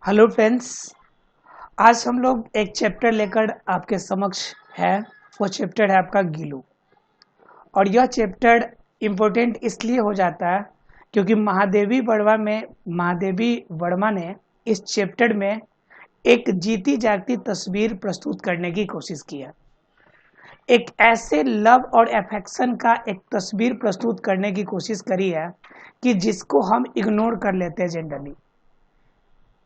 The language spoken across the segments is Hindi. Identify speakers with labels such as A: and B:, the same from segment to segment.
A: Hello friends. आज हम लोग एक चैप्टर लेकर आपके समक्ष है। वो चैप्टर है आपका गीलू। और यह चैप्टर इम्पोर्टेंट इसलिए हो जाता है क्योंकि महादेवी वर्मा ने इस चैप्टर में एक जीती जागती तस्वीर प्रस्तुत करने की कोशिश की है। एक ऐसे लव और अफेक्शन का एक तस्वीर प्रस्तुत करने की कोशिश करी है कि जिसको हम इग्नोर कर लेते हैं। जनरली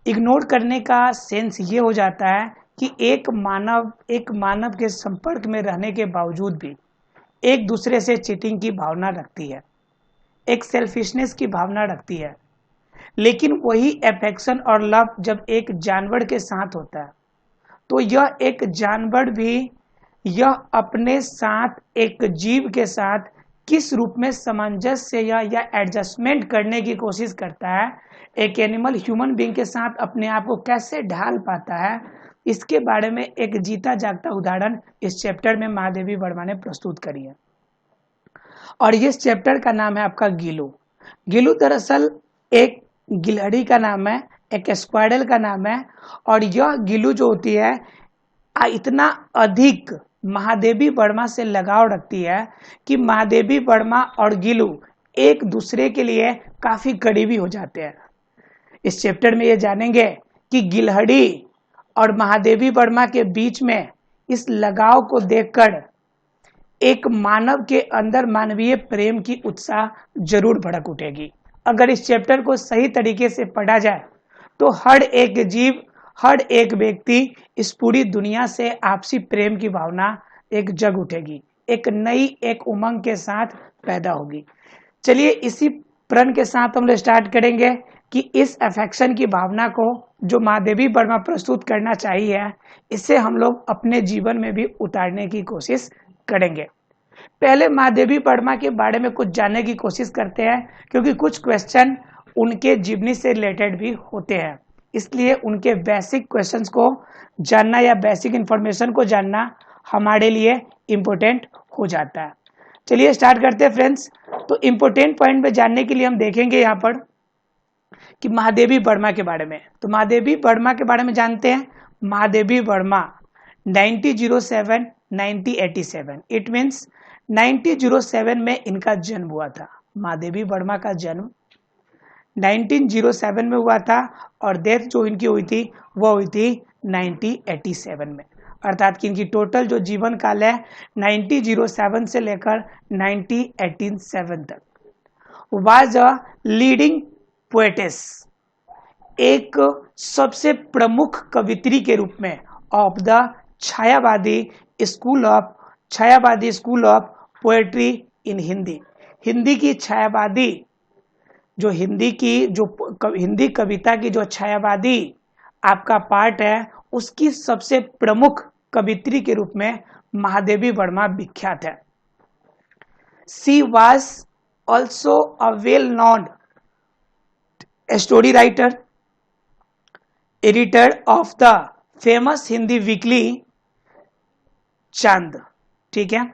A: इग्नोर करने का सेंस ये हो जाता है कि एक मानव के संपर्क में रहने के बावजूद भी एक दूसरे से चीटिंग की भावना रखती है, एक सेल्फिशनेस की भावना रखती है। लेकिन वही अफेक्शन और लव जब एक जानवर के साथ होता है तो यह अपने साथ एक जीव के साथ किस रूप में सामंजस्य या एडजस्टमेंट करने की कोशिश करता है, एक एनिमल ह्यूमन बीइंग के साथ अपने आप को कैसे ढाल पाता है, इसके बारे में एक जीता जागता उदाहरण इस चैप्टर में महादेवी वर्मा ने प्रस्तुत करी है। और इस चैप्टर का नाम है आपका गीलू। गीलू दरअसल एक गिलहरी का नाम है, एक स्क्वाइरल का नाम है। और यह गीलू जो होती है इतना अधिक महादेवी वर्मा से लगाव रखती है कि महादेवी वर्मा और गीलू एक दूसरे के लिए काफी करीबी हो जाते हैं। इस चैप्टर में ये जानेंगे कि गिलहरी और महादेवी वर्मा के बीच में इस लगाव को देखकर एक मानव के अंदर मानवीय प्रेम की उत्साह जरूर भड़क उठेगी। अगर इस चैप्टर को सही तरीके से पढ़ा जाए तो हर एक जीव, हर एक व्यक्ति इस पूरी दुनिया से आपसी प्रेम की भावना एक जग उठेगी, एक नई एक उमंग के साथ पैदा होगी। चलिए इसी प्रण के साथ हम लोग स्टार्ट करेंगे कि इस अफेक्शन की भावना को जो महादेवी वर्मा प्रस्तुत करना चाहिए, इसे हम लोग अपने जीवन में भी उतारने की कोशिश करेंगे। पहले महादेवी वर्मा के बारे में कुछ जानने की कोशिश करते हैं, क्योंकि कुछ क्वेश्चन उनके जीवनी से रिलेटेड भी होते हैं, इसलिए उनके बेसिक क्वेश्चंस को जानना या बेसिक इंफॉर्मेशन को जानना हमारे लिए इम्पोर्टेंट हो जाता है। चलिए स्टार्ट करते हैं फ्रेंड्स। तो इम्पोर्टेंट पॉइंट पे जानने के लिए हम देखेंगे यहाँ पर कि महादेवी वर्मा के बारे में। तो महादेवी वर्मा के बारे में जानते हैं। महादेवी वर्मा 1907 1987, इट मीन्स 1907 में इनका जन्म हुआ था। महादेवी वर्मा का जन्म 1907 में हुआ था और डेथ जो इनकी हुई थी वो हुई थी 1987 में। अर्थात कि इनकी टोटल जो जीवन काल है 1907 से लेकर 1987 तक। वाज अ लीडिंग पोएटेस, एक सबसे प्रमुख कवित्री के रूप में of the Chhayavadi school of poetry in Hindi. Hindi की छायावादी जो हिंदी कविता की जो छायावादी आपका पार्ट है, उसकी सबसे प्रमुख कवित्री के रूप में महादेवी वर्मा विख्यात है। She was also a well known story writer, editor of the famous Hindi weekly चांद। ठीक है,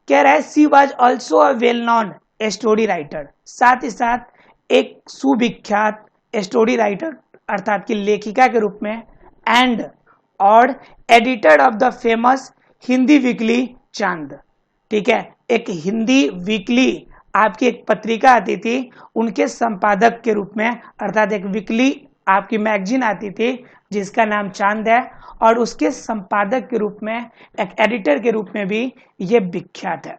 A: कह रहा है she was also a well known story writer, साथ ही साथ एक सुविख्यात स्टोरी राइटर अर्थात की लेखिका के रूप में, एंड और editor of the famous Hindi weekly चांद। ठीक है, एक हिंदी वीकली आपकी एक पत्रिका आती थी, उनके संपादक के रूप में, अर्थात एक वीकली आपकी मैगजीन आती थी जिसका नाम चांद है, और उसके संपादक के रूप में, एक एडिटर के रूप में भी ये विख्यात है।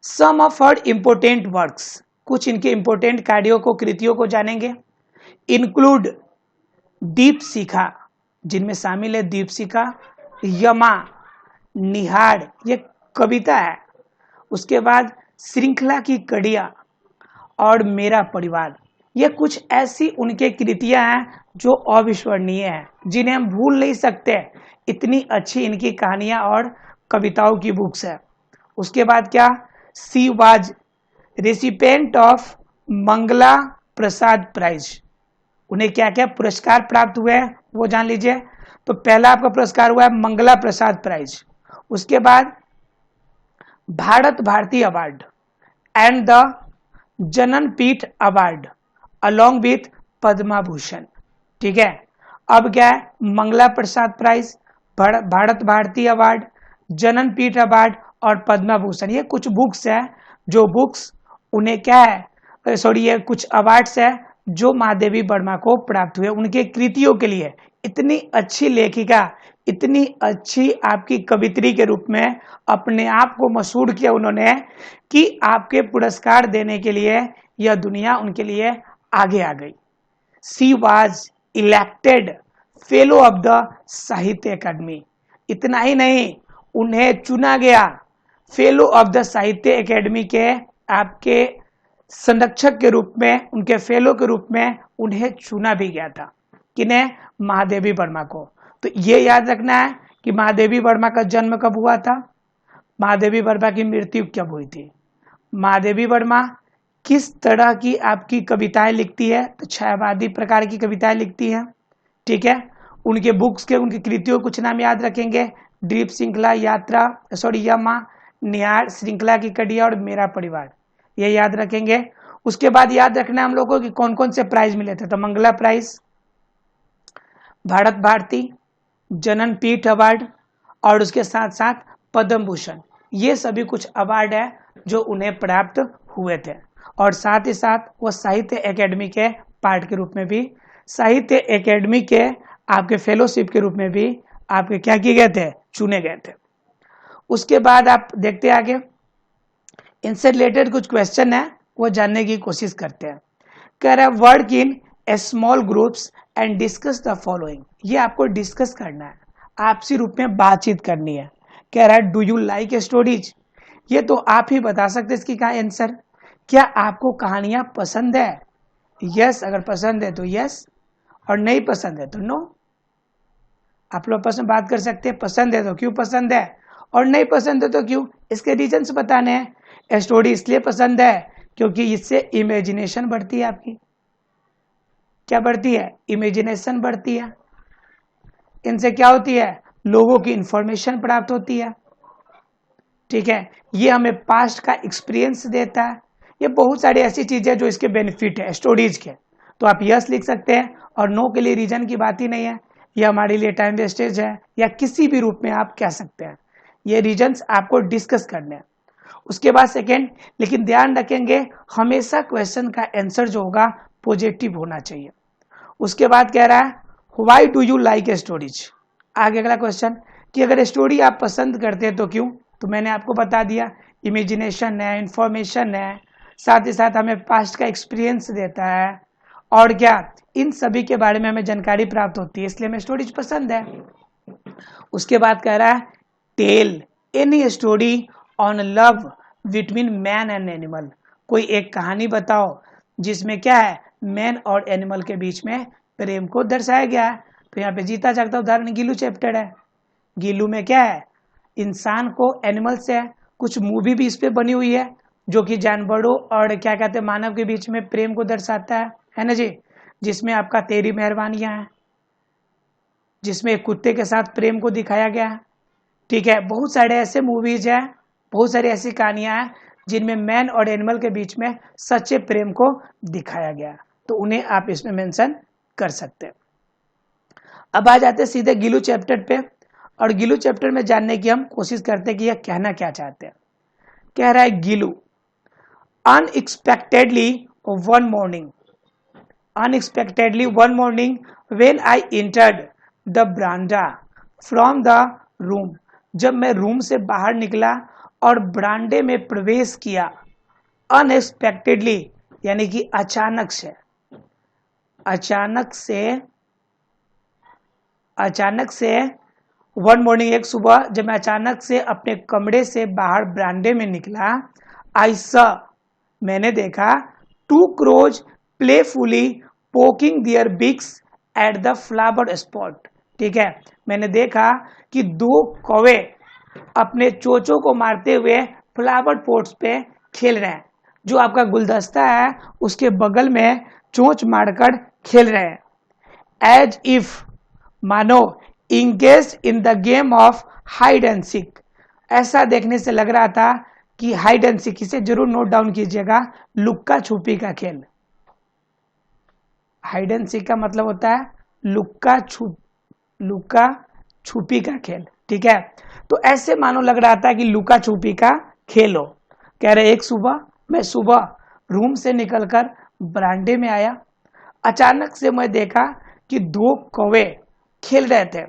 A: सम ऑफ हर इंपोर्टेंट वर्क्स, कुछ इनके इंपोर्टेंट कार्यों को, कृतियों को जानेंगे। इंक्लूड दीपशिखा, जिनमें शामिल है दीपशिखा, यमा, निहार, ये कविता है। उसके बाद श्रृंखला की कड़ियां और मेरा परिवार, ये कुछ ऐसी उनके कृतियां हैं जो अविस्मरणीय हैं, जिन्हें हम भूल नहीं सकते। इतनी अच्छी इनकी कहानियां और कविताओं की बुक्स है। उसके बाद क्या, she was recipient of Mangla Prasad prize. उन्हें क्या क्या पुरस्कार प्राप्त हुए हैं वो जान लीजिए। तो पहला आपका पुरस्कार हुआ है मंगला प्रसाद प्राइज, उसके बाद Bharat Bharati award and the Jnanpith award along with Padma Bhushan. ठीक है। अब क्या है, Mangla Prasad prize, Bharat Bharati award, Jnanpith award और पद्मा भूषण, ये कुछ बुक्स है जो बुक्स उन्हें क्या है, सॉरी, ये कुछ अवार्ड्स है जो महादेवी वर्मा को प्राप्त हुए उनके कृतियों के लिए। इतनी अच्छी लेखिका, इतनी अच्छी आपकी कवित्री के रूप में अपने आप को मशहूर किया उन्होंने कि आपके पुरस्कार देने के लिए यह दुनिया उनके लिए आगे आ गई। She was elected fellow of the साहित्य अकादमी। इतना ही नहीं, उन्हें चुना गया फेलो ऑफ द साहित्य अकादमी के आपके संरक्षक के रूप में, उनके फेलो के रूप में उन्हें चुना भी गया था। किन्हें? महादेवी वर्मा को। तो ये याद रखना है कि महादेवी वर्मा का जन्म कब हुआ था, महादेवी वर्मा की मृत्यु कब हुई थी, महादेवी वर्मा किस तरह की आपकी कविताएं लिखती है, तो छायावादी प्रकार की कविताएं लिखती है। ठीक है। उनके बुक्स के, उनकी कृतियों कुछ नाम याद रखेंगे, द्वीप श्रृंखला, यात्रा, सॉरी यमा, निहार, श्रृंखला की कड़िया और मेरा परिवार, ये याद रखेंगे। उसके बाद याद रखना हम लोगों को कि कौन कौन से प्राइज मिले थे, तो मंगला प्राइज, भारत भारती, जनन पीठ अवार्ड और उसके साथ साथ पद्म भूषण, ये सभी कुछ अवार्ड है जो उन्हें प्राप्त हुए थे। और साथ ही साथ वो साहित्य एकेडमी के पार्ट के रूप में भी, साहित्य एकेडमी के आपके फेलोशिप के रूप में भी आपके क्या किए गए थे, चुने गए थे। उसके बाद आप देखते आगे, इनसे रिलेटेड कुछ क्वेश्चन है वो जानने की कोशिश करते हैं। कह रहा है work in A small groups and discuss the following, ये आपको डिस्कस करना है, आपसी रूप में बातचीत करनी है। कह रहा है डू यू लाइक स्टोरीज, ये तो आप ही बता सकते इसकी क्या आंसर, क्या आपको कहानियां पसंद है? यस अगर पसंद है तो यस, और नहीं पसंद है तो नो। आप लोग आपस में बात कर सकते हैं, पसंद है तो क्यों पसंद है, और नहीं पसंद है तो क्यों, इसके रीजंस बताने हैं। स्टोरी इसलिए पसंद है क्योंकि इससे इमेजिनेशन बढ़ती है, आपकी क्या बढ़ती है, इमेजिनेशन बढ़ती है। इनसे क्या होती है, लोगों की इंफॉर्मेशन प्राप्त होती है। ठीक है, ये हमें पास्ट का एक्सपीरियंस देता है। ये बहुत सारी ऐसी चीजें जो इसके बेनिफिट है स्टोरीज के। तो आप यस लिख सकते हैं, और नो के लिए रीजन की बात ही नहीं है, ये हमारे लिए टाइम वेस्टेज है, या किसी भी रूप में आप कह सकते हैं। ये रीजंस आपको डिस्कस करने हैं। उसके बाद सेकेंड, लेकिन ध्यान रखेंगे हमेशा क्वेश्चन का आंसर जो होगा पॉजिटिव होना चाहिए। उसके बाद कह रहा है why do you like a stories, आगे अगला क्वेश्चन कि अगर स्टोरी आप पसंद करते हैं तो क्यों, तो मैंने आपको बता दिया, इमेजिनेशन है, इंफॉर्मेशन है, साथ ही साथ हमें पास्ट का एक्सपीरियंस देता है, और क्या, इन सभी के बारे में हमें जानकारी प्राप्त होती है, इसलिए हमें स्टोरीज पसंद है। उसके बाद कह रहा है tell any story on love between man and animal, कोई एक कहानी बताओ जिसमें क्या है, मैन और एनिमल के बीच में प्रेम को दर्शाया गया है। तो यहाँ पे जीता जागता उदाहरण गीलू चैप्टर है। गीलू में क्या है, इंसान को एनिमल से है, कुछ मूवी भी इस पे बनी हुई है जो कि जानवरों और क्या कहते हैं मानव के बीच में प्रेम को दर्शाता है ना जी, जिसमें आपका तेरी मेहरबानियां है, जिसमें एक कुत्ते के साथ प्रेम को दिखाया गया है। ठीक है, बहुत सारे ऐसे मूवीज हैं, बहुत सारी ऐसी कहानियां हैं जिनमें मैन और एनिमल के बीच में सच्चे प्रेम को दिखाया गया, तो उन्हें आप इसमें मेंशन कर सकते हैं। अब आ जाते हैं सीधे गिलू चैप्टर पे, और गिलू चैप्टर में जानने की हम कोशिश करते हैं कि यह कहना क्या चाहते हैं। कह रहा है Gillu unexpectedly one morning when I entered the ब्रांडा from the room, जब मैं रूम से बाहर निकला और ब्रांडे में प्रवेश किया, अनएक्सपेक्टेडली यानी कि अचानक से वन मॉर्निंग, एक सुबह जब मैं अचानक से अपने कमरे से बाहर ब्रांडे में निकला, आई सॉ मैंने देखा, two crows playfully poking their beaks at the flower spot. ठीक है, मैंने देखा कि दो कौवे अपने चोचों को मारते हुए फ्लावर पोट्स पे खेल रहे हैं, जो आपका गुलदस्ता है उसके बगल में चोंच मारकर खेल रहे हैं। एज इफ मानो engage in the game of hide and seek, ऐसा देखने से लग रहा था कि हाइड एंड सीक, इसे जरूर नोट डाउन कीजिएगा, लुक्का छुपी का खेल। हाइड एंड सीक का मतलब होता है लुका छुपी का खेल। ठीक है, तो ऐसे मानो लग रहा था कि लुका छुपी का खेल हो। कह रहे एक सुबह मैं रूम से निकलकर बरामदे में आया, अचानक से मैं देखा कि दो कौवे खेल रहे थे,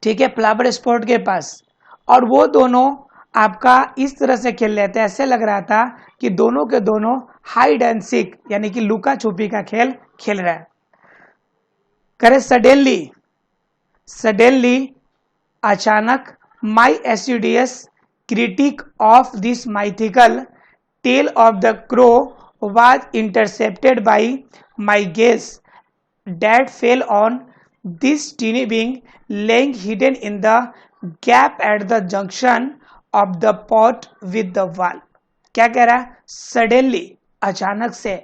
A: ठीक है, फ्लावर स्पॉट के पास। और वो दोनों आपका इस तरह से खेल रहे थे, ऐसे लग रहा था कि दोनों के दोनों हाइड एंड सीक यानी कि लुका छुपी का खेल खेल रहे हैं। करे सडनली अचानक my assiduous critic of this mythical tale of the crow was intercepted by my gaze that fell on this teeny being laying hidden in the gap at the junction of the pot with the wall। क्या कह रहा है? सडनली अचानक से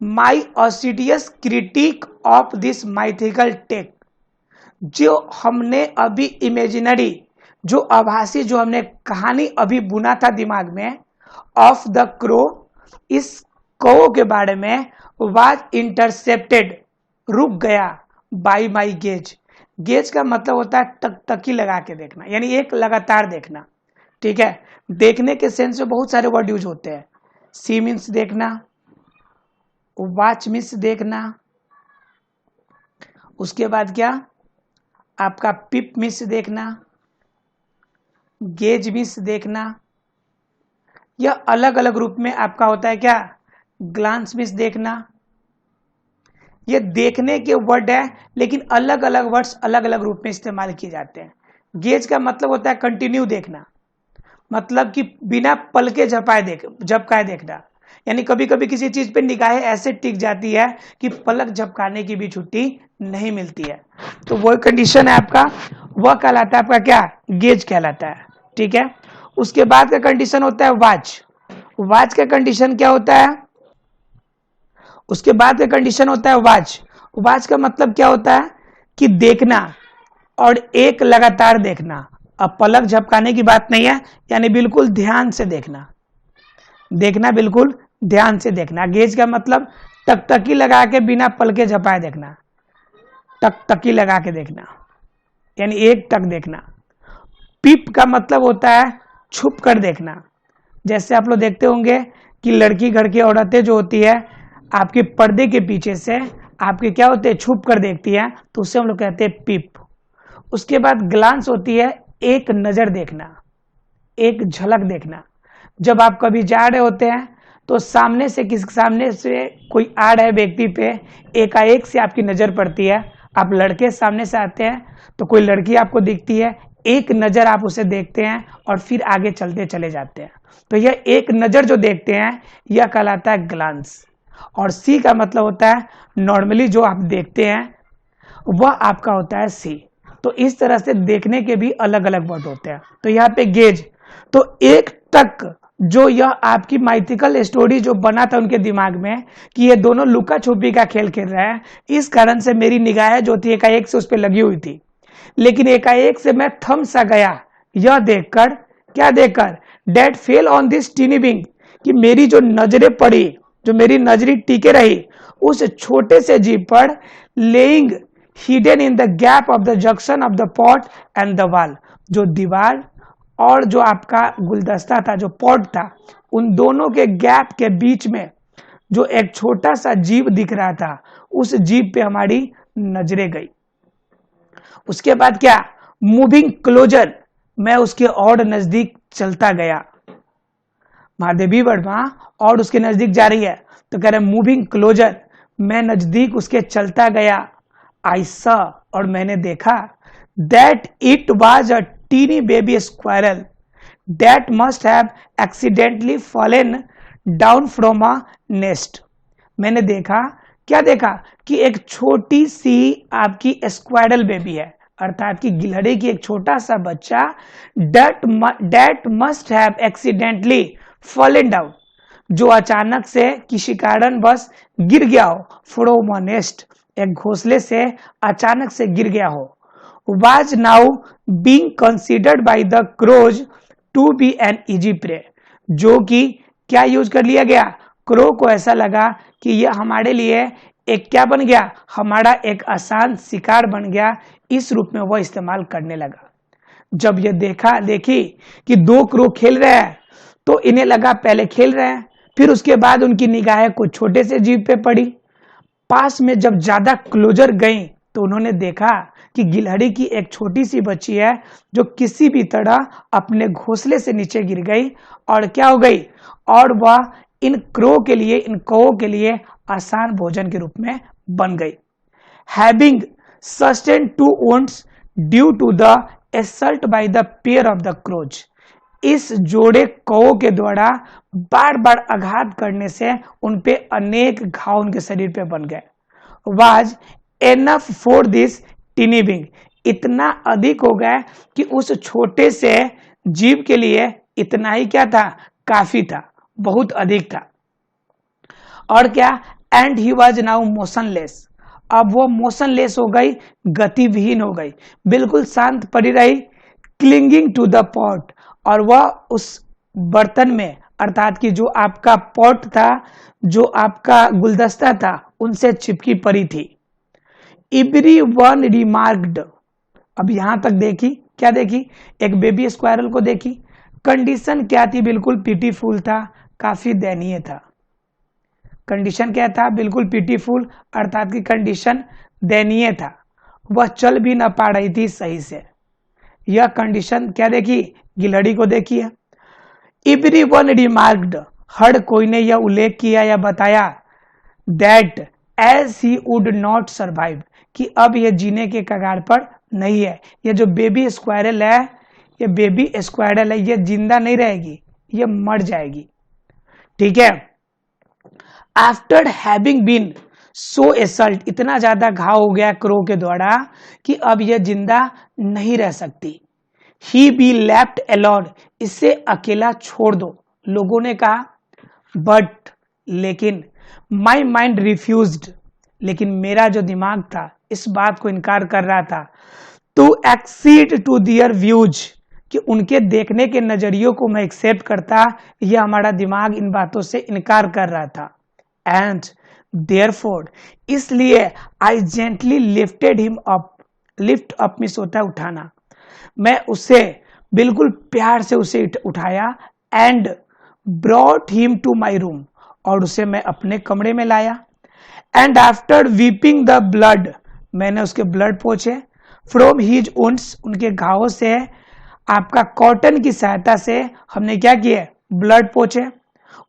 A: my assiduous critic of this mythical tale, जो हमने अभी इमेजिनरी जो आभासी जो हमने कहानी अभी बुना था दिमाग में ऑफ द क्रो, इस कौ के बारे में, वाज इंटरसेप्टेड रुक गया बाई माई गेज। गेज का मतलब होता है टकटकी लगा के देखना, यानी एक लगातार देखना। ठीक है, देखने के सेंस में बहुत सारे वर्ड यूज होते हैं। सी मीन्स देखना, वॉच मीन्स देखना, उसके बाद क्या आपका पिप मीन्स देखना, गेज मीन्स देखना। यह अलग अलग रूप में आपका होता है क्या, ग्लांस मीन्स देखना। ये देखने के वर्ड है, लेकिन अलग अलग वर्ड्स अलग अलग रूप में इस्तेमाल किए जाते हैं। गेज का मतलब होता है कंटिन्यू देखना, मतलब कि बिना पलके झपकाए देखना, यानी कभी कभी किसी चीज पे निगाहें ऐसे टिक जाती है कि पलक झपकाने की भी छुट्टी नहीं मिलती है, तो वो कंडीशन है आपका, वह कहलाता है आपका क्या, गेज कहलाता है। ठीक है, उसके बाद का कंडीशन होता है वॉच। वॉच का कंडीशन क्या होता है, उसके बाद का कंडीशन होता है वॉच। वॉच का मतलब क्या होता है कि देखना और एक लगातार देखना। अब पलक झपकाने की बात नहीं है, यानी बिल्कुल ध्यान से देखना, देखना बिल्कुल ध्यान से देखना। गेज का मतलब टकटकी लगा के बिना पलके झपाए देखना, टकटकी लगा के देखना, यानी एक टक देखना। पिप का मतलब होता है छुप कर देखना। जैसे आप लोग देखते होंगे कि लड़की घर की औरतें जो होती है आपके पर्दे के पीछे से आपके क्या होते हैं, छुप कर देखती है, तो उससे हम लोग कहते हैं पिप। उसके बाद ग्लांस होती है एक नजर देखना, एक झलक देखना। जब आप कभी जा रहे होते हैं तो सामने से कोई आ रहा है व्यक्ति पे, एकाएक से आपकी नजर पड़ती है, आप लड़के सामने से आते हैं तो कोई लड़की आपको दिखती है, एक नजर आप उसे देखते हैं और फिर आगे चलते चले जाते हैं, तो यह एक नजर जो देखते हैं यह कहलाता है ग्लांस। और सी का मतलब होता है नॉर्मली जो आप देखते हैं वह आपका होता है सी। तो इस तरह से देखने के भी अलग अलग वर्ड होते हैं। तो यहाँ पे गेज, तो एक तक जो यह आपकी माइथिकल स्टोरी जो बना था उनके दिमाग में कि ये दोनों लुका छुपी का खेल खेल रहे हैं, इस कारण से मेरी निगाहें जो थी एकाएक से उस पर लगी हुई थी, लेकिन एकाएक से मैं थम सा गया यह देखकर, क्या देखकर, that fell on this tiny being, कि मेरी जो नजरें पड़ी, जो मेरी नजरी टिके रही उस छोटे से जीव पर, laying hidden in the gap of the junction of the pot and the wall, जो दीवार और जो आपका गुलदस्ता था, जो पॉट था, उन दोनों के गैप के बीच में जो एक छोटा सा जीव दिख रहा था, उस जीव पे हमारी नजरें गई। उसके बाद क्या, मूविंग क्लोजर, मैं उसके और नजदीक चलता गया। महादेवी वर्मा और उसके नजदीक जा रही है, तो कह रहे मूविंग क्लोजर, मैं नजदीक उसके चलता गया। आई सॉ, और मैंने देखा, that it was a tiny baby squirrel that must have accidentally fallen down from a nest. मैंने देखा, क्या देखा, कि एक छोटी सी आपकी स्क्वायरल बेबी है, अर्थात कि गिलहरी की एक छोटा सा बच्चा, that must have accidentally fallen down, जो अचानक से किसी कारण बस गिर गया हो, फ्रॉम अ नेस्ट, एक घोंसले से अचानक से गिर गया हो। was now being considered by the crows to be an easy prey, जो कि क्या यूज कर लिया गया, क्रो को ऐसा लगा कि यह हमारे लिए एक क्या बन गया, हमारा एक आसान शिकार बन गया। इस रूप में वह इस्तेमाल करने लगा। जब ये देखी कि दो क्रो खेल रहे हैं तो इन्हें लगा पहले खेल रहे हैं, फिर उसके बाद उनकी निगाहें कुछ छोटे से जीव पे पड़ी। पास में जब ज्यादा क्लोजर गई तो उन्होंने देखा कि गिलहरी की एक छोटी सी बच्ची है जो किसी भी तरह अपने घोंसले से नीचे गिर गई और क्या हो गई, और वह इन क्रो के लिए, इन कौओं के लिए आसान भोजन के रूप में बन गई। Having sustained 2 wounds due to the assault by the pair of the crows, इस जोड़े कौओं के द्वारा बार बार आघात करने से उनपे अनेक घाव उनके शरीर पे बन गए। Was enough for this teeny being, इतना अधिक हो गया कि उस छोटे से जीव के लिए इतना ही क्या था, काफी था, बहुत अधिक था। और क्या, and he was now motionless, अब वो मोशनलेस हो गई, गतिविहीन हो गई, बिल्कुल शांत पड़ी रही। क्लिंगिंग टू द पॉट, और वह उस बर्तन में, अर्थात कि जो आपका पॉट था, जो आपका गुलदस्ता था, उनसे चिपकी पड़ी थी। एवरी वन रिमार्क्ड, अब यहां तक देखी, क्या देखी, एक बेबी स्क्वायरल को देखी। कंडीशन क्या थी, बिल्कुल पिटीफुल था, काफी दयनीय था। कंडीशन क्या था, बिल्कुल पिटीफुल, अर्थात की कंडीशन दयनीय था, वह चल भी ना पा रही थी सही से। यह कंडीशन क्या देखी, गिलहरी को देखी है। एवरीवन रिमार्क्ड, हर कोई ने यह उल्लेख किया या बताया, that as he would not survive, कि अब यह जीने के कगार पर नहीं है। यह जो बेबी स्क्वायरल है, यह बेबी स्क्वायरल है, यह जिंदा नहीं रहेगी, यह मर जाएगी। ठीक है। After having been so assault, इतना ज्यादा घाव हो गया क्रो के द्वारा कि अब यह जिंदा नहीं रह सकती। ही बी लेफ्ट अलोन, इसे अकेला छोड़ दो, लोगों ने कहा। बट, लेकिन माई माइंड रिफ्यूज्ड, लेकिन मेरा जो दिमाग था इस बात को इनकार कर रहा था। To exceed to their views, कि उनके देखने के नजरियों को मैं एक्सेप्ट करता, यह हमारा दिमाग इन बातों से इनकार कर रहा था। एंड देयरफॉर, इसलिए I gently lifted him up, lift up means होता है उठाना, मैं उसे बिल्कुल प्यार से उसे उठाया। And brought him to my room, और उसे मैं अपने कमरे में लाया। And after weeping the blood, मैंने उसके ब्लड पोंछे। फ्रॉम हिज वुंड्स, उनके घावों से आपका कॉटन की सहायता से हमने क्या किया, ब्लड पोंछे।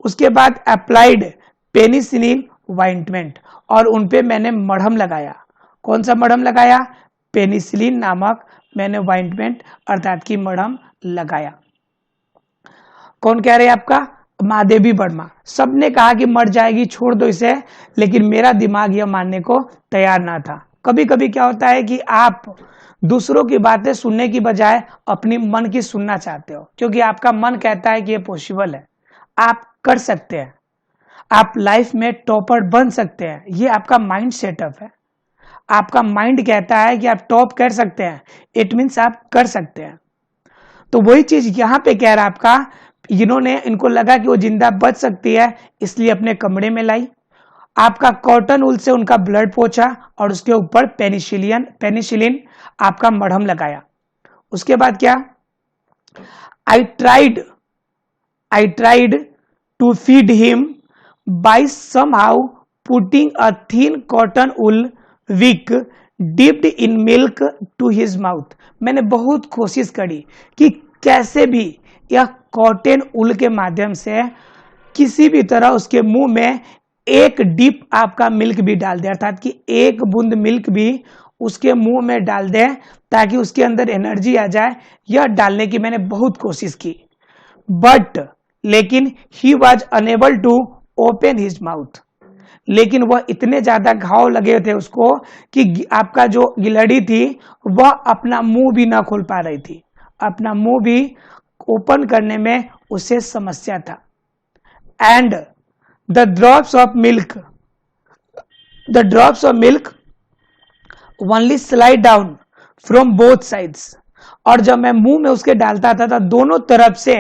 A: उसके बाद अप्लाइड पेनिसिलिन ऑइंटमेंट, और उनपे मैंने मरहम लगाया। कौन सा मरहम लगाया, पेनिसिलिन नामक मैंने ऑइंटमेंट अर्थात की मरहम लगाया। कौन कह रहे हैं, आपका महादेवी वर्मा। सबने कहा कि मर जाएगी, छोड़ दो इसे, लेकिन मेरा दिमाग यह मानने को तैयार ना था। कभी कभी क्या होता है कि आप दूसरों की बातें सुनने की बजाय अपनी मन की सुनना चाहते हो, क्योंकि आपका मन कहता है कि यह पॉसिबल है, आप कर सकते हैं, आप लाइफ में टॉपर बन सकते हैं। ये आपका माइंड सेटअप है। आपका माइंड कहता है कि आप टॉप कर सकते हैं, इट मीन्स आप कर सकते हैं। तो वही चीज यहां पे कह रहा है आपका, इन्होंने, इनको लगा कि वो जिंदा बच सकती है, इसलिए अपने कमरे में लाई। आपका कॉटन उल से उनका ब्लड पोंछा और उसके ऊपर पेनिसिलिन आपका मरहम लगाया। उसके बाद क्या, I tried to feed him by somehow putting a thin cotton wool wick dipped in milk to his mouth. मैंने बहुत कोशिश करी कि कैसे भी यह कॉटन उल के माध्यम से किसी भी तरह उसके मुंह में एक डिप आपका मिल्क भी डाल दे, अर्थात कि एक बूंद मिल्क भी उसके मुंह में डाल दे ताकि उसके अंदर एनर्जी आ जाए। यह डालने की मैंने बहुत कोशिश की, बट लेकिन he was unable to open his mouth, लेकिन वह इतने ज्यादा घाव लगे थे उसको कि आपका जो गिलहरी थी वह अपना मुंह भी ना खोल पा रही थी, अपना मुंह भी ओपन करने में उसे समस्या था। And the drops of milk only slide down from both sides, और जब मैं मुंह में उसके डालता था तो दोनों तरफ से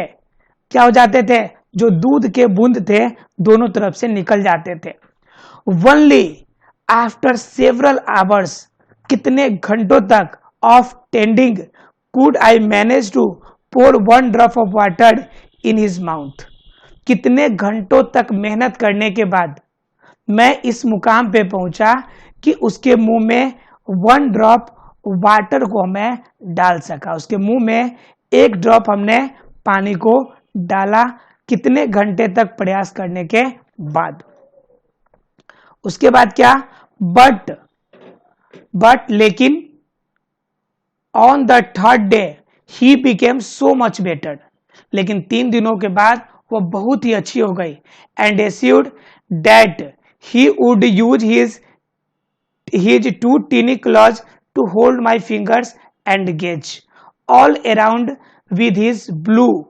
A: क्या हो जाते थे, जो दूध के बूंद थे दोनों तरफ से निकल जाते थे। ओनली आफ्टर सेवरल आवर्स, कितने घंटों तक of tending could I manage to pour 1 drop of water in his mouth, कितने घंटों तक मेहनत करने के बाद मैं इस मुकाम पे पहुंचा कि उसके मुंह में 1 ड्रॉप वाटर को मैं डाल सका, उसके मुंह में 1 ड्रॉप हमने पानी को डाला, कितने घंटे तक प्रयास करने के बाद। उसके बाद क्या, बट लेकिन on the 3rd day he became so much better, लेकिन 3 दिनों के बाद वो बहुत ही अच्छी हो गई। And assured that he would use his 2 teeny claws to hold my fingers and gauge all around with his blue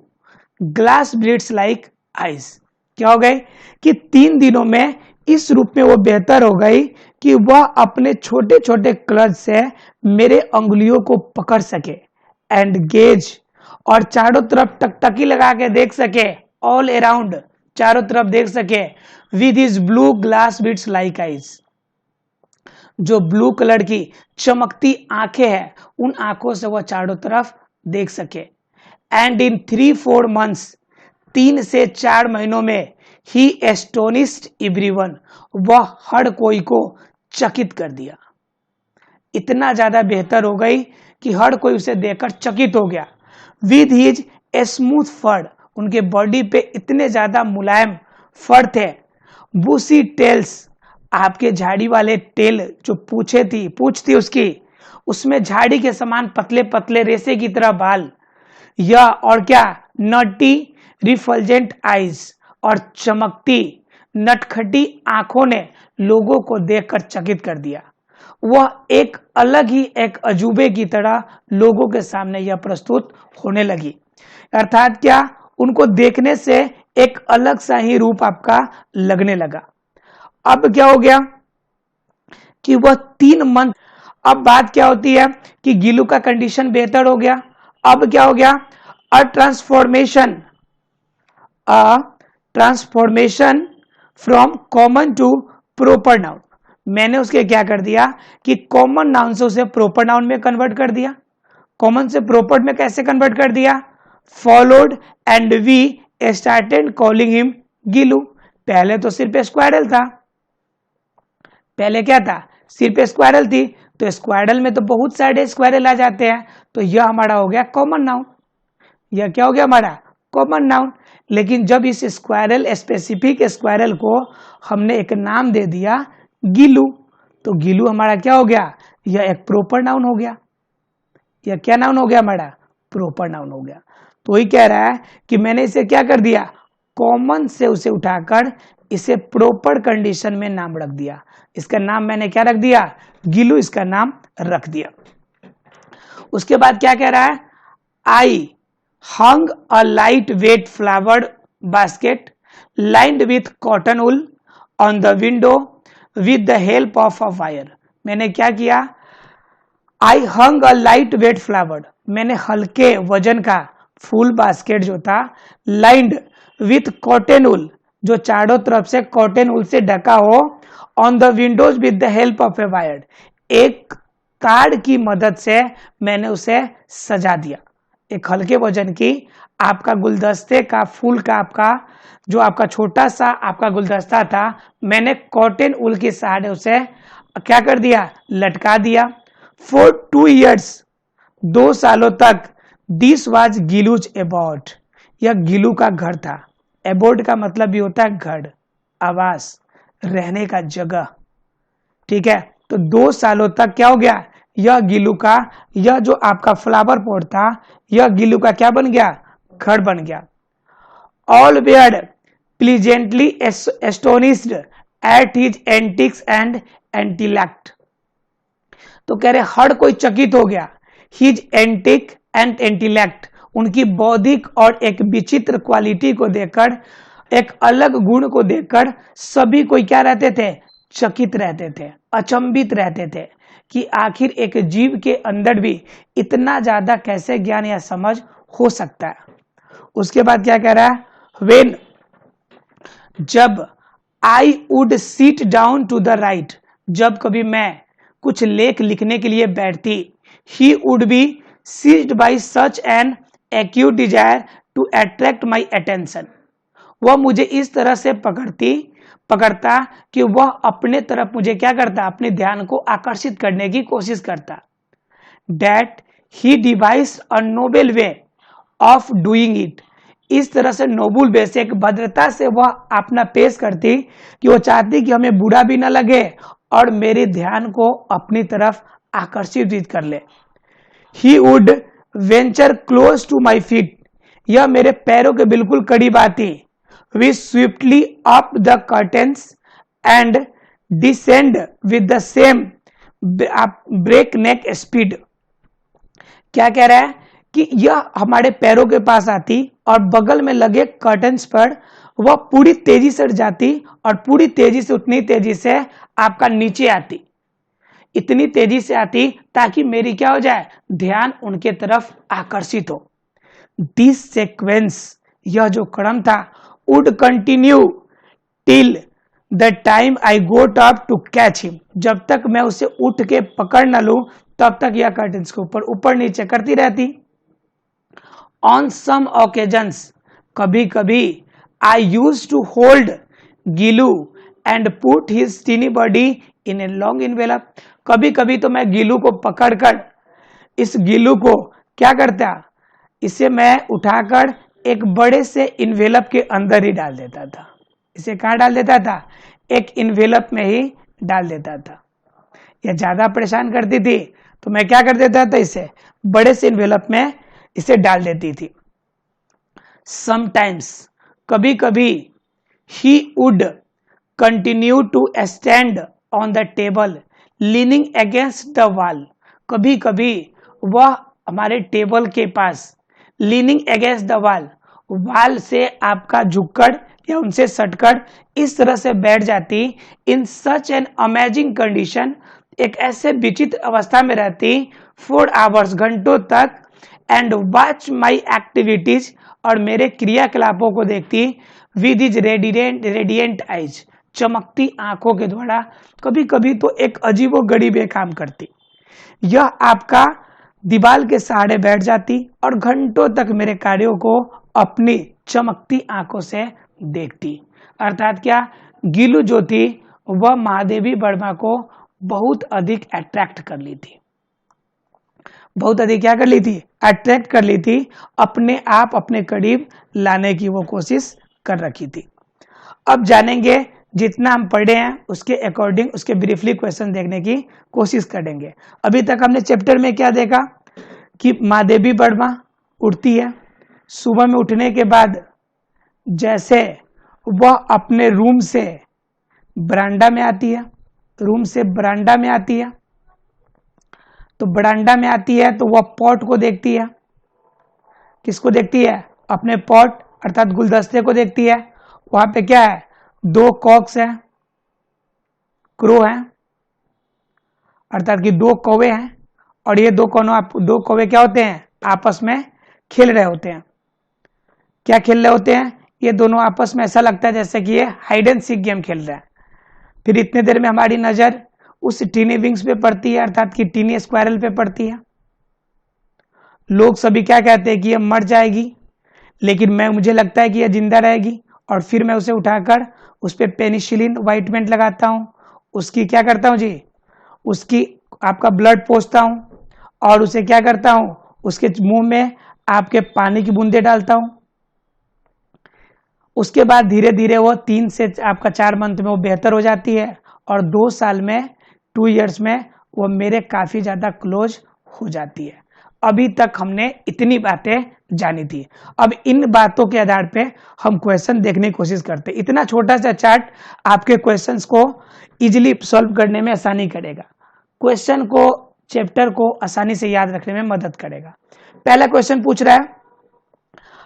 A: glass beads like eyes। क्या हो गई कि 3 दिनों में इस रूप में वो बेहतर हो गई कि वह अपने छोटे छोटे क्लच से मेरे अंगुलियों को पकड़ सके, एंड गेज, और चारों तरफ टकटकी लगा के देख सके, ऑल अराउंड, चारों तरफ देख सके, with his blue glass beads like eyes, जो ब्लू कलर की चमकती आंखें हैं, उन आंखों से वह चारों तरफ देख सके। एंड इन 3-4 months, 3 से 4 महीनों में, ही एस्टोनिस्ड एवरीवन, वह हर कोई को चकित कर दिया, इतना ज्यादा बेहतर हो गई कि हर कोई उसे देखकर चकित हो गया। विद हिज स्मूथ फर, उनके बॉडी पे इतने ज्यादा मुलायम फर थे। बुशी टेल्स, आपके झाड़ी वाले टेल जो पूछ थी उसकी, उसमें झाड़ी के समान पतले पतले रेसे की तरह बाल, या और क्या, नटी रिफल्जेंट आईज, और चमकती नटखटी आंखों ने लोगों को देखकर चकित कर दिया। वह एक अलग ही एक अजूबे की तरह लोगों के सामने यह प्रस्तुत होने लगी। अर्थात क्या, उनको देखने से एक अलग सा ही रूप आपका लगने लगा। अब क्या हो गया कि वह 3 मंथ, अब बात क्या होती है कि गिलू का कंडीशन बेहतर हो गया। अब क्या हो गया, a transformation from common to proper noun, मैंने उसके क्या कर दिया कि कॉमन नाउन से उसे प्रॉपर नाउन में कन्वर्ट कर दिया। कॉमन से प्रॉपर में कैसे कन्वर्ट कर दिया, followed and we started calling him Gillu. पहले तो सिर पे स्क्वायरल था, पहले क्या था, सिर पे स्क्वायरल थी, तो स्क्वायरल में तो बहुत सारे स्क्वायरल आ जाते हैं, तो यह हमारा हो गया कॉमन नाउन। यह क्या हो गया हमारा, कॉमन नाउन। लेकिन जब इस स्क्वायरल, स्पेसिफिक स्क्वायरल को हमने एक नाम दे दिया गिलू, तो गिलू हमारा क्या हो गया, यह एक प्रॉपर नाउन हो गया। यह क्या नाउन हो गया हमारा, प्रॉपर नाउन हो गया। तो वही कह रहा है कि मैंने इसे क्या कर दिया, कॉमन से उसे उठाकर इसे प्रॉपर कंडीशन में नाम रख दिया। इसका नाम मैंने क्या रख दिया, गिलू, इसका नाम रख दिया। उसके बाद क्या कह रहा है, I hung a light weight flowered basket lined with cotton wool on the window with the help of a wire. मैंने क्या किया, I hung a light weight flowered, मैंने हल्के वजन का फूल बास्केट जो था, लाइंड विथ कॉटन वूल, जो चारों तरफ से कॉटन वूल से ढका हो, on the Windows with the help of a wire, एक तार की मदद से मैंने उसे सजा दिया। एक हल्के वजन की आपका गुलदस्ते का फूल का आपका जो आपका छोटा सा आपका गुलदस्ता था, मैंने कॉटन वूल के सहारे उसे क्या कर दिया, लटका दिया। फॉर 2 years, 2 सालों तक, दिस वाज गिलूज एबॉर्ड, यह गिलू का घर था। एबॉर्ड का मतलब भी होता है घर, आवास, रहने का जगह, ठीक है। तो 2 सालों तक क्या हो गया, यह गिलू का, यह जो आपका फ्लावर पॉट था, यह गिलू का क्या बन गया, घर बन गया। All were pleasantly astonished at his antics and intellect, तो कह रहे हर कोई चकित हो गया, हिज एंटिक एंड इंटेलेक्ट, उनकी बौद्धिक और एक विचित्र क्वालिटी को देखकर, एक अलग गुण को देखकर सभी कोई क्या रहते थे, चकित रहते थे, अचंभित रहते थे कि आखिर एक जीव के अंदर भी इतना ज्यादा कैसे ज्ञान या समझ हो सकता है। उसके बाद क्या कह रहा है, व्हेन, जब I would sit down to the write, जब कभी मैं कुछ लेख लिखने के लिए बैठती, he would be seized by such an acute desire to attract my attention. वह मुझे इस तरह से पकड़ता कि वह अपने तरफ मुझे क्या करता, अपने ध्यान को आकर्षित करने की कोशिश करता। That he devised a noble way of doing it। इस तरह से नोबल वे से, एक भद्रता से वह अपना पेश करती कि वो चाहती कि हमें बुरा भी ना लगे और मेरे ध्यान को अपनी तरफ आकर्षित कर ले। He would venture close to my feet। यह मेरे पैरों के बिल्कुल करीब आती। We swiftly up the curtains and descend with the same breakneck speed। क्या कह रहा है कि यह हमारे पैरों के पास आती और बगल में लगे कर्टन्स पर वह पूरी तेजी से जाती और पूरी तेजी से, उतनी तेजी से आपका नीचे आती, इतनी तेजी से आती ताकि मेरी क्या हो जाए, ध्यान उनके तरफ आकर्षित हो। दिस सीक्वेंस, यह जो क्रम था, would continue till the time I got up to catch him. जब तक मैं उसे उठ के पकड़ न लूं तब तक यह कर्टन्स के ऊपर ऊपर नीचे करती रहती। ऑन सम ओकेजन्स, कभी कभी, I use to hold Gillu and put his teeny body in a long envelope. कभी कभी तो मैं गिलू को पकड़कर, इस गिलू को क्या करता, इसे मैं उठाकर एक बड़े से इन्वेलप के अंदर ही डाल देता था। इसे कहाँ डाल देता था, एक इन्वेलप में ही डाल देता था। यह ज्यादा परेशान करती थी तो मैं क्या कर देता था, इसे बड़े से इन्वेलप में इसे डाल देती थी। समटाइम्स, कभी कभी, he would continue to stand on the table leaning against the wall. कभी कभी वह हमारे टेबल के पास लीनिंग अगेंस्ट द वॉल से आपका झुककर या उनसे सटकर इस तरह से बैठ जाती। इन सच एन अमेजिंग कंडीशन, एक ऐसे विचित्र अवस्था में रहती 4 आवर्स, घंटों तक। एंड वॉच माई एक्टिविटीज, और मेरे क्रियाकलापों को देखती विद इज रेडियंट आइज, चमकती आंखों के द्वारा। कभी कभी तो एक अजीबो गरीब काम करती। यह आपका दीवार के सहारे बैठ जाती और घंटों तक मेरे कार्यों को अपनी चमकती आंखों से देखती। अर्थात क्या, गिलू जो थी वह महादेवी वर्मा को बहुत अधिक अट्रैक्ट कर ली थी, बहुत अधिक क्या कर ली थी, अट्रैक्ट कर ली थी, अपने आप अपने करीब लाने की वो कोशिश कर रखी थी। अब जानेंगे, जितना हम पढ़े हैं उसके अकॉर्डिंग उसके ब्रीफली क्वेश्चन देखने की कोशिश करेंगे। अभी तक हमने चैप्टर में क्या देखा कि महादेवी वर्मा उठती है, सुबह में उठने के बाद जैसे वह अपने रूम से बरांडा में आती है, रूम से बरांडा में आती है, तो बरांडा में आती है तो वह पॉट को देखती है। किसको देखती है, अपने पॉट अर्थात गुलदस्ते को देखती है। वहां पे क्या है, 2 कॉक्स हैं, क्रो हैं, अर्थात कि 2 कौवे हैं, और ये 2 कौवे क्या होते हैं, आपस में खेल रहे होते हैं। क्या खेल रहे होते हैं, ये दोनों आपस में ऐसा लगता है जैसे कि ये हाइड एंड सीक गेम खेल रहे हैं। फिर इतने देर में हमारी नजर उस टीनी विंग्स पे पड़ती है, अर्थात कि टीनी स्क्वायरल पे पड़ती है। लोग सभी क्या कहते हैं कि ये मर जाएगी, लेकिन मुझे लगता है कि यह जिंदा रहेगी। और फिर मैं उसे उठाकर उस पर पेनिसिलिन ऑइंटमेंट लगाता हूं, उसकी क्या करता हूं जी, उसकी आपका ब्लड पोंछता हूं, और उसे क्या करता हूं, उसके मुंह में आपके पानी की बूंदे डालता हूं। उसके बाद धीरे धीरे वो 3 से आपका 4 मंथ में वो बेहतर हो जाती है, और 2 साल में 2 इयर्स में वो मेरे काफी ज्यादा क्लोज हो जाती है। अभी तक हमने इतनी बातें जानी थी। अब इन बातों के आधार पे हम क्वेश्चन देखने की कोशिश करते हैं। इतना छोटा सा चार्ट आपके क्वेश्चंस को इजीली सॉल्व करने में आसानी करेगा, क्वेश्चन को, चैप्टर को आसानी से याद रखने में मदद करेगा। पहला क्वेश्चन पूछ रहा है,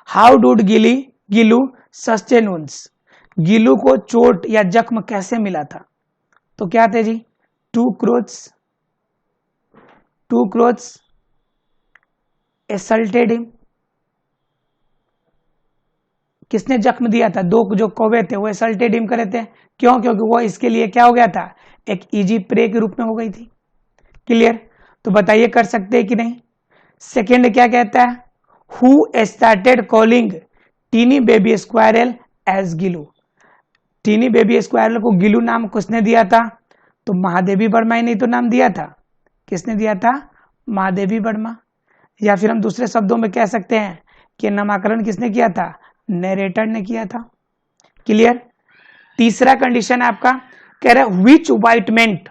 A: how dude Gillu sustain wounds, Gillu को चोट या जख्म कैसे मिला था। तो क्या थे जी, 2 क्रोच assaulted him। किसने जख्म दिया था? दो जो कौवे थे वो असल्टेड हिम करे थे। क्यों? क्योंकि वो इसके लिए क्या हो गया था? एक इजी प्रे के रूप में हो गई थी। क्लियर? तो बताइए कर सकते हैं कि नहीं? सेकेंड क्या कहता है? Who started calling tiny baby squirrel as Gillu? Tiny baby squirrel को गिलू नाम किसने दिया था? तो महादेवी वर्मा ने तो नाम दिया था। किसने दिया था? महादेवी वर्मा। या फिर हम दूसरे शब्दों में कह सकते हैं कि नामकरण किसने किया था? नरेटर ने किया था। क्लियर? तीसरा कंडीशन है आपका, कह रहा है विच ऑइंटमेंट,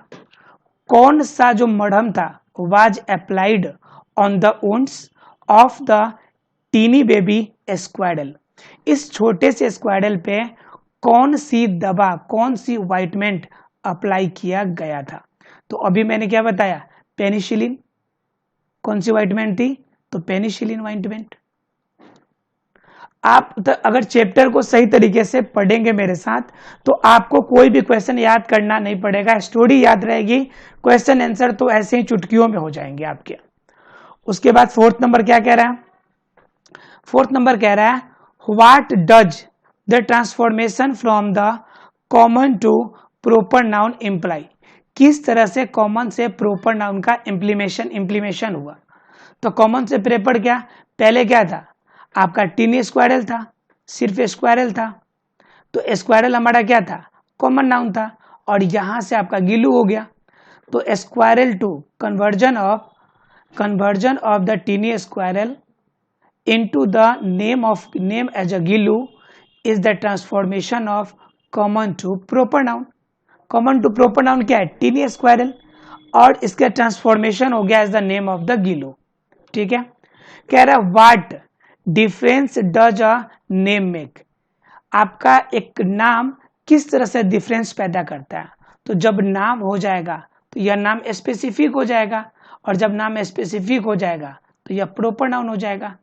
A: कौन सा जो मरहम था was applied on the wounds of the tiny baby squirrel? इस छोटे से स्क्वायरल पे कौन सी दवा, कौन सी ऑइंटमेंट अप्लाई किया गया था? तो अभी मैंने क्या बताया? पेनिसिलिन। कौन सी ऑइंटमेंट थी? तो पेनिसिलिन ऑइंटमेंट। आप तो अगर चैप्टर को सही तरीके से पढ़ेंगे मेरे साथ तो आपको कोई भी क्वेश्चन याद करना नहीं पड़ेगा, स्टोरी याद रहेगी, क्वेश्चन आंसर तो ऐसे ही चुटकियों में हो जाएंगे आपके। उसके बाद फोर्थ नंबर क्या कह रहा है? फोर्थ नंबर कह रहा है what does the transformation from the common to proper noun imply? किस तरह से कॉमन से प्रॉपर नाउन का इम्प्लीमेशन हुआ? तो कॉमन से प्रॉपर क्या? पहले क्या था आपका? टीनी स्क्वायरल था, सिर्फ स्क्वायरल था, तो स्क्वायरल हमारा क्या था? कॉमन नाउन था, और यहां से आपका गिलू हो गया। तो squirrel to conversion of the tiny squirrel into the name as a Gillu is the transformation of common to proper noun. Common to proper noun क्या है? टीनी स्क्वायरल, और इसका ट्रांसफॉर्मेशन हो गया as the name of the Gillu. ठीक है? कह रहा है what difference does a name make? आपका एक नाम किस तरह से डिफरेंस पैदा करता है? तो जब नाम हो जाएगा तो यह नाम स्पेसिफिक हो जाएगा, और जब नाम स्पेसिफिक हो जाएगा तो यह प्रॉपर नाउन हो जाएगा।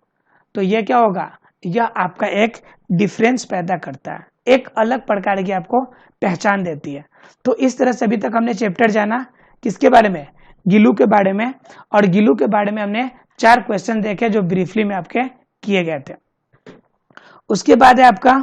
A: तो यह क्या होगा? यह आपका एक डिफरेंस पैदा करता है, एक अलग प्रकार की आपको पहचान देती है। तो इस तरह से अभी तक हमने चैप्टर जाना किसके बारे में? गिलू के बारे में। और गिलू के बारे में हमने 4 क्वेश्चन देखे जो ब्रीफली में आपके किए गए थे। उसके बाद है आपका